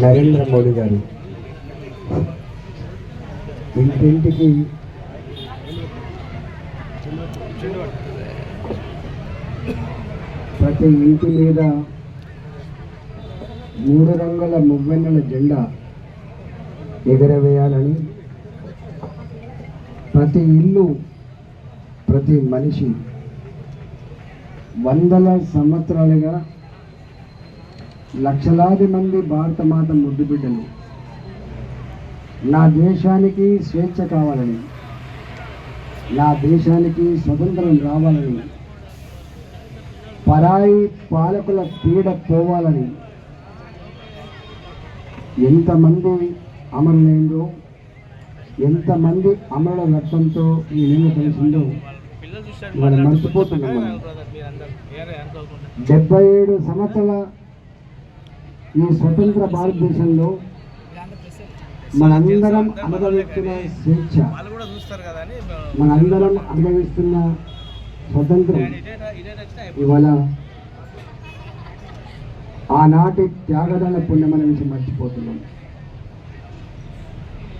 నరేంద్ర మోడీ గారు ఇంటింటికి ప్రతి ఇంటి మీద 3 రంగుల మువ్వెన్నెల జెండా ఎగరవేయాలని, ప్రతి ఇల్లు, ప్రతి మనిషి వందల సంవత్సరాలుగా లక్షలాది మంది భారతమాత ముద్దు బిడ్డలు నా దేశానికి స్వేచ్ఛ కావాలని, నా దేశానికి స్వతంత్రం రావాలని, పరాయి పాలకుల పీడ పోవాలని ఎంతమంది అమరులైందో, ఎంతమంది అమరుల రక్తంతో ఈ నేను తెలిసిందో మనం మర్చిపోతున్నాం. 77 సంవత్సరాల ఈ స్వతంత్ర భారతదేశంలో మనందరం అనుభవిస్తున్న స్వేచ్ఛ, మనందరం అనుభవిస్తున్న స్వతంత్రం ఇవాళ ఆనాటి త్యాగదాన పుణ్యమనే విషయం మర్చిపోతున్నాం.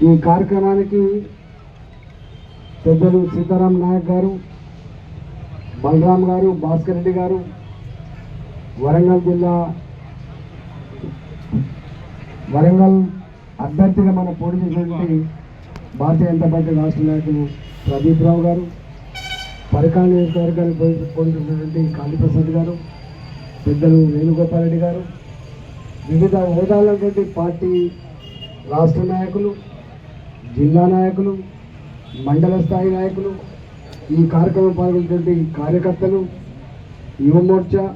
ఈ కార్యక్రమానికి పెద్దలు సీతారాం నాయక్ గారు, బలరాం గారు, భాస్కర్ రెడ్డి గారు, వరంగల్ జిల్లా వరంగల్ అభ్యర్థిగా మన పోటీ చేసినటువంటి భారతీయ జనతా పార్టీ రాష్ట్ర నాయకులు ప్రదీప్ రావు గారు, పరికాల నియోజకవర్గానికి పోటీ చేసినటువంటి కాళీప్రసాద్ గారు, పెద్దలు వేణుగోపాల్ రెడ్డి గారు, వివిధ హోదాలటువంటి పార్టీ రాష్ట్ర నాయకులు, జిల్లా నాయకులు, మండల స్థాయి నాయకులు, ఈ కార్యక్రమం పాల్గొన్నటువంటి కార్యకర్తలు, యువ మోర్చా,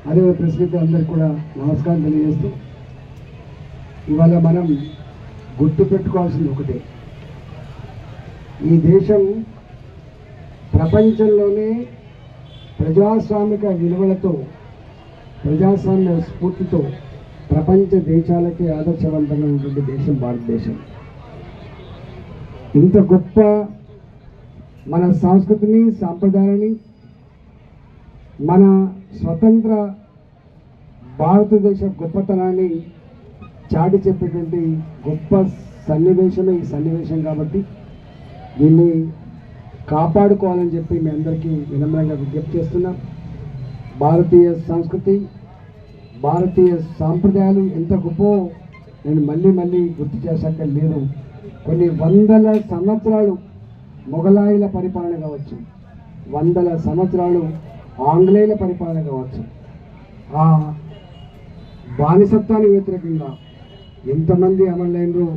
అదే ప్రెస్ అందరికీ కూడా నమస్కారం తెలియజేస్తూ, ఇవాళ మనం గుర్తుపెట్టుకోవాల్సింది ఒకటే, ఈ దేశం ప్రపంచంలోనే ప్రజాస్వామిక విలువలతో, ప్రజాస్వామ్య స్ఫూర్తితో ప్రపంచ దేశాలకే ఆదర్శవంతంగా ఉన్నటువంటి దేశం భారతదేశం. ఇంత గొప్ప మన సంస్కృతిని, సాంప్రదాయాన్ని, మన స్వతంత్ర భారతదేశ గొప్పతనాన్ని చాటి చెప్పేటువంటి గొప్ప సన్నివేశమే ఈ సన్నివేశం. కాబట్టి దీన్ని కాపాడుకోవాలని చెప్పి మీ అందరికీ వినమ్రంగా విజ్ఞప్తి చేస్తున్నాం. భారతీయ సంస్కృతి, భారతీయ సాంప్రదాయాలు ఎంత గొప్పో నేను మళ్ళీ గుర్తు చేశాక లేదు. కొన్ని వందల సంవత్సరాలు మొఘలాయుల పరిపాలన కావచ్చు, వందల సంవత్సరాలు ఆంగ్లేయుల పరిపాలన కావచ్చు, ఆ బానిసత్వానికి వ్యతిరేకంగా ఎంతమంది అమరులైనరు.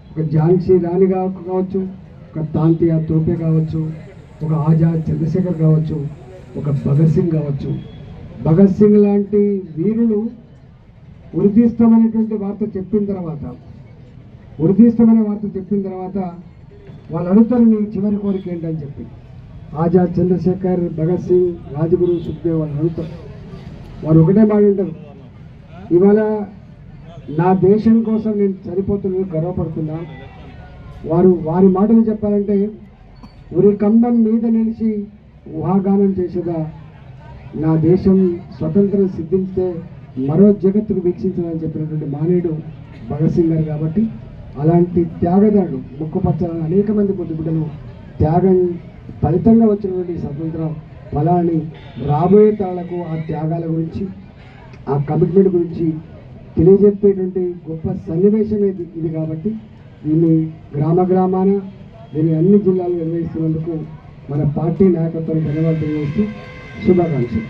ఒక ఝాన్సీ రాణి కావచ్చు, ఒక తాంతియా తోపే కావచ్చు, ఒక ఆజాద్ చంద్రశేఖర్ కావచ్చు, ఒక భగత్ సింగ్ కావచ్చు. భగత్ సింగ్ లాంటి వీరులు ఉరిదీస్తామనేటువంటి వార్త చెప్పిన తర్వాత వాళ్ళు అడుగుతారు, నీ చివరి కోరిక ఏంటని చెప్పి. ఆజాద్ చంద్రశేఖర్, భగత్ సింగ్, రాజగురు, సుఖ్దేవ్ వాళ్ళు అడుగుతారు. వారు ఒకటే మాట ఉంటారు, ఇవాళ నా దేశం కోసం నేను చనిపోతున్నా, గర్వపడుతున్నా. వారి మాటలు చెప్పాలంటే, ఉరి కంబం మీద నిలిచి ఊహాగానం చేసేదా నా దేశం స్వతంత్రం సిద్ధించితే మరో జగత్తుకు వీక్షించాలని చెప్పినటువంటి మానేయుడు భగత్ సింగ్ గారు. కాబట్టి అలాంటి త్యాగదారుడు, ముక్కుపచ్చలని అనేక మంది బిడ్డలు త్యాగం ఫలితంగా వచ్చినటువంటి స్వతంత్ర ఫలాన్ని రాబోయే తరాలకు ఆ త్యాగాల గురించి, ఆ కమిట్మెంట్ గురించి తెలియజెప్పేటువంటి గొప్ప సన్నివేశమే ఇది. కాబట్టి దీన్ని గ్రామాన దీన్ని అన్ని జిల్లాలు నిర్వహిస్తున్నందుకు మన పార్టీ నాయకత్వానికి ధన్యవాదాలు తెలియజేస్తూ శుభాకాంక్షలు.